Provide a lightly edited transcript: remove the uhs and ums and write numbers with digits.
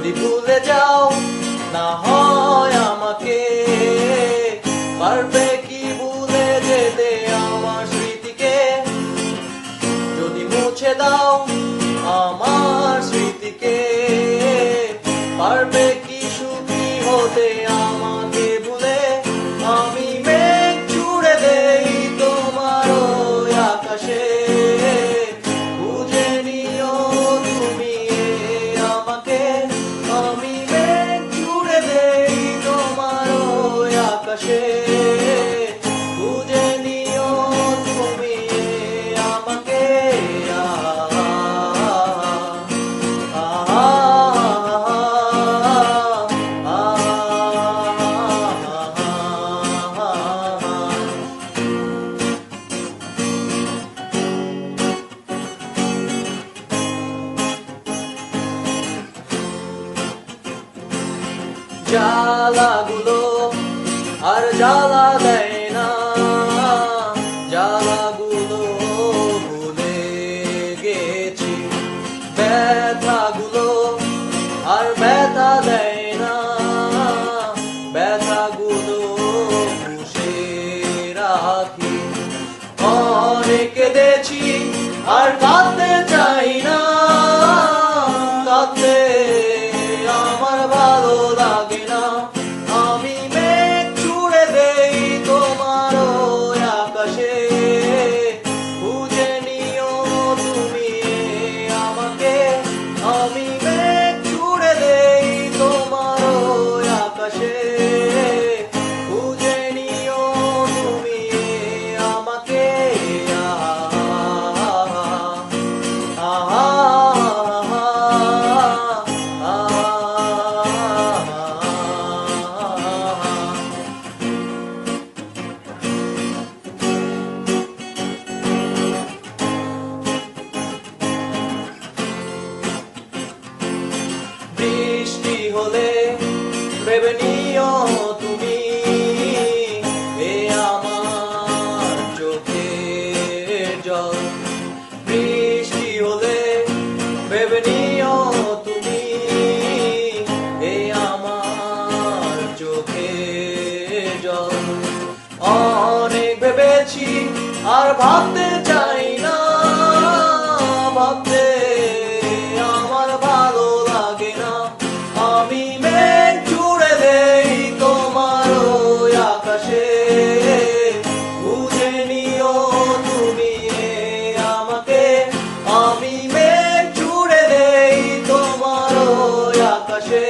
যদি ভুলে যাও না হয় আমাকে, পারবে কি ভুলে যেতে আমার স্মৃতিকে? যদি মুছে দাও আমার স্মৃতিকে, পারবে কি সুখী হতে আমাকে ভুলে? আমি মেঘ ছুড়ে দেই তোমার ওই আকাশে, বুঝে নিও তুমি আমাকে। আমি মেঘ ছুড়ে দেই তোমার ওই আকাশে, বুঝে নিও তুমি আমাকে। জ্বালাগুলো আর জ্বালা দেয় না, জ্বালাগুলো ভুলে গেছি। ব্যথাগুলো আর ব্যথা দেয় না, ব্যথাগুলো পুষে রাখি। অনেক কেঁদেছি আর কাঁদতে চাই না, কাঁদতে আমার ভালো লাগে না। আমি মেঘ ছুড়ে দেই তোমার ওই আকাশে, বুঝে নিও তুমি আমাকে। আমি মেঘ ছুড়ে দেই তোমার ওই আকাশে, বুঝে নিও তুমি আমাকে। বৃষ্টি হলে ভেবে নিও তুমি এ আমার চোখের জল। বৃষ্টি হলে ভেবে নিও তুমি এ আমার চোখের জল। অনেক ভেবেছি আর ভাবতে চাই না, ভাবতে আমার ভালো লাগে না। আমি মেঘ ছুড়ে দেই তোমার ওই আকাশে, বুঝে নিও তুমি আমাকে। আমি মেঘ ছুড়ে দেই তোমার ওই আকাশে।